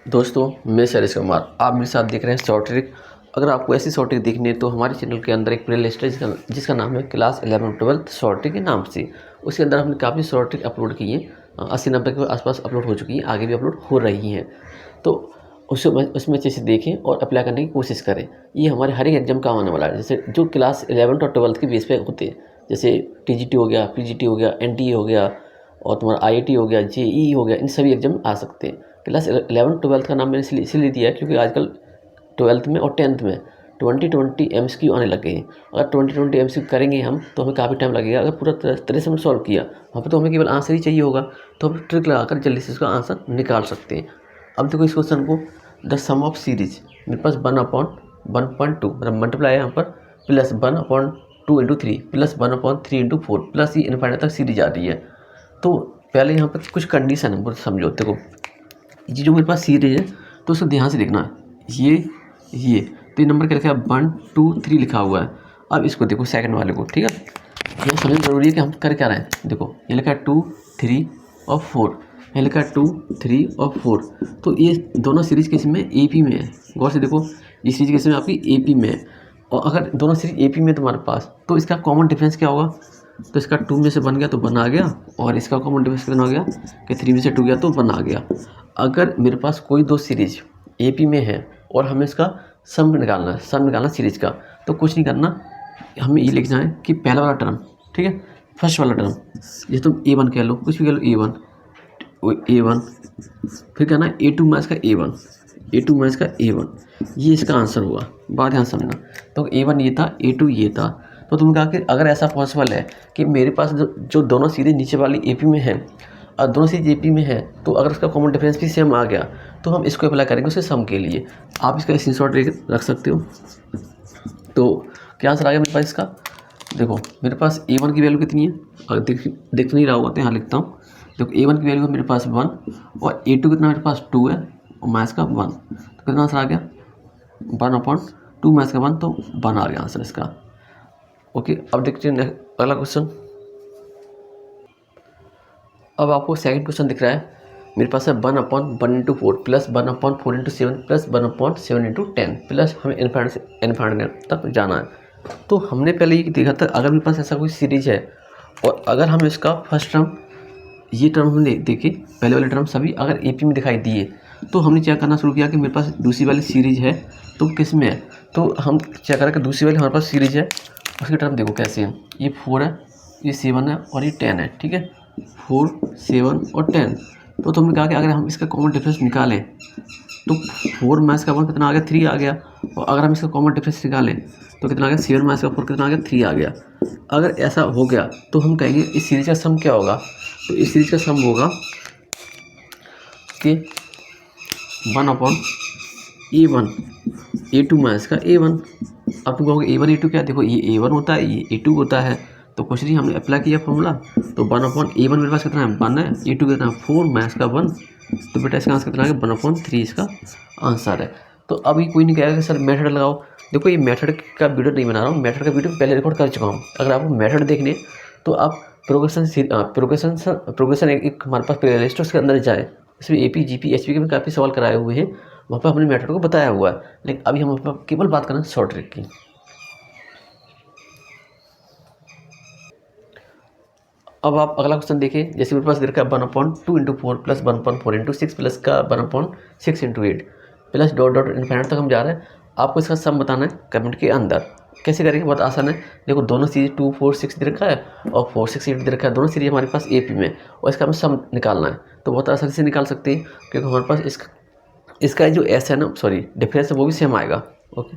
दोस्तों, मैं शैलेश कुमार, आप मेरे साथ देख रहे हैं शॉर्ट ट्रिक। अगर आपको ऐसी शॉर्ट ट्रिक देखनी है तो हमारे चैनल के अंदर एक प्ले लिस्ट है जिसका नाम है क्लास 11-12 शॉर्ट ट्रिक के नाम से। उसके अंदर हमने काफ़ी शॉर्ट ट्रिक अपलोड की हैं, 80-90 के आसपास अपलोड हो चुकी हैं, आगे भी अपलोड हो रही हैं। तो उसमें अच्छे से देखें और अप्लाई करने की कोशिश करें। ये हमारे हर एक एग्जाम काम आने वाला है, जैसे जो क्लास 11 और 12 के बेस पे होते हैं, जैसे टीजीटी हो गया, पीजीटी हो गया, एनटीए हो गया और तुम्हारा आईआईटी हो गया, जेईई हो गया, इन सभी एग्जाम आ सकते हैं। क्लास 11-12 का नाम मैंने इसलिए दिया है क्योंकि आजकल 12th में और 10th में 20-20 MCQ आने लगे हैं। अगर 20-20 MCQ करेंगे हम तो हमें काफ़ी टाइम लगेगा। अगर पूरा तरह से हमने सॉल्व किया वहाँ पर तो हमें केवल आंसर ही चाहिए होगा, तो हम ट्रिक लगाकर जल्दी से उसका आंसर निकाल सकते हैं। अब देखो इस क्वेश्चन को, द सम ऑफ सीरीज मेरे पास 1/1.2 मतलब मल्टीप्लाई है यहाँ पर, प्लस 1/2 × 3 प्लस 1/3 × 4 प्लस ये इनफाइनाइट तक सीरीज आ रही है। तो पहले यहाँ पर कुछ कंडीशन है, वो समझो। देखो ये जो मेरे पास सीरीज है तो उसको ध्यान से देखना है। ये तो ये नंबर क्या लिखा है, 1 2 3 लिखा हुआ है। अब इसको देखो सेकंड वाले को, ठीक है। ये समझना जरूरी है कि हम कर क्या रहे हैं। देखो ये लिखा है 2 3 और 4, ये लिखा है 2 3 और 4। तो ये दोनों सीरीज किस में, AP में है। गौर से देखो, ये सीरीज किस में, आपकी AP में है। और अगर दोनों सीरीज AP में है तुम्हारे पास, तो इसका कॉमन डिफरेंस क्या होगा। तो इसका 2 में से 1 गया तो 1 आ गया, और इसका कॉमन डिफरेंस कितना हो गया कि 3 में से 2 गया तो 1 आ गया। अगर मेरे पास कोई दो सीरीज AP में है और हमें इसका सम निकालना सीरीज का, तो कुछ नहीं करना, हमें ये लिखना है कि पहला वाला टर्म, ठीक है, फर्स्ट वाला टर्म, ये तुम A1 कह लो, कुछ भी कह लो, A1, फिर कहना है A2 माइनस का A1, ये इसका आंसर हुआ। बात ध्यान समझना। तो A1 ये था, A2 ये था। तो तुमने कहा कि अगर ऐसा पॉसिबल है कि मेरे पास जो दोनों सीरीज नीचे वाली AP में है और दोनों सीरीज AP में है, तो अगर उसका कॉमन डिफरेंस भी सेम आ गया तो हम इसको अप्लाई करेंगे उसके सम के लिए। आप इसका स्क्रीनशॉट रख सकते हो। तो क्या आंसर आ गया मेरे पास इसका। देखो मेरे पास A1 की वैल्यू कितनी है, अगर देख नहीं रहा होगा तो यहाँ लिखता हूँ। देखो A1 की वैल्यू है मेरे पास 1 और A2 कितना मेरे पास 2 है और माइनस का 1, तो कितना आंसर आ गया 1/2 माइनस का 1, तो 1 आ गया आंसर इसका। ओके, अब देखते हैं अगला क्वेश्चन। अब आपको सेकंड क्वेश्चन दिख रहा है, मेरे पास है 1/1 × 4 प्लस 1/4 × 7 प्लस 1/7 × 10 प्लस हमें इनफाइनाइट तक जाना है। तो हमने पहले ये देखा था, अगर मेरे पास ऐसा कोई सीरीज है और अगर हम इसका फर्स्ट टर्म, ये टर्म हमने देखे, पहले वाले टर्म सभी अगर AP में दिखाई दिए, तो हमने चेक करना शुरू किया कि मेरे पास दूसरी वाली सीरीज है तो किस में है। तो हम चेक करें कि दूसरी वाली हमारे पास सीरीज है, उसकी टर्म देखो कैसे है। ये 4 है, ये 7 है और ये 10 है, ठीक है, 4 7 और 10। तो तुमने कहा कि अगर हम इसका कॉमन डिफरेंस निकालें तो 4 माइनस का 1 कितना आ गया, 3 आ गया। और अगर हम इसका कॉमन डिफरेंस निकालें तो कितना आ गया, 7 माइनस का 4 कितना आ गया, 3 आ गया। अगर ऐसा हो गया तो हम कहेंगे इस सीरीज का सम क्या होगा। तो इस सीरीज का सम होगा कि 1/A1 A2 माइनस का A1। अब तुम कहोगे A1 A2 क्या, देखो ये A1 होता है, ये A2 होता है, तो कुछ नहीं, हमने अप्लाई किया फॉर्मूला। तो 1/A1 मेरे पास कितना है, 1 है, A2 कितना है 4 माइनस का 1, तो बेटा इसका आंसर कितना है 1/3 इसका आंसर है। तो अभी कोई नहीं कहेगा कि सर मेथड लगाओ। देखो ये मेथड का वीडियो नहीं बना रहा हूँ, मेथड का वीडियो पहले रिकॉर्ड कर चुका हूँ। अगर आपको मेथड देखने तो आप प्रोग्रेशन एक हमारे पास प्ले लिस्ट है, उसके अंदर जाए, इसमें AP GP HP के भी काफ़ी सवाल कराए हुए हैं, वहाँ पर हमने मेथड को बताया हुआ है। लेकिन अभी हम केवल बात करें शॉर्ट ट्रिक की। अब आप अगला क्वेश्चन देखिए, जैसे मेरे पास दे रखा है 1/2 × 4 प्लस 1/4 × 6 प्लस का 1/6 × 8 प्लस डॉट इनफाइनाइट तक हम जा रहे हैं। आपको इसका सम बताना है कमेंट के अंदर। कैसे करेंगे, बहुत आसान है। देखो दोनों सीरीज 2 4 6 दे रखा है और 4 6 8 दे रखा है, दोनों सीरीज हमारे पास AP में, और इसका हमें सम निकालना है। तो बहुत आसानी से निकाल सकते हैं क्योंकि हमारे पास इसका जो S है ना, सॉरी डिफरेंस है, वो भी सेम आएगा। ओके।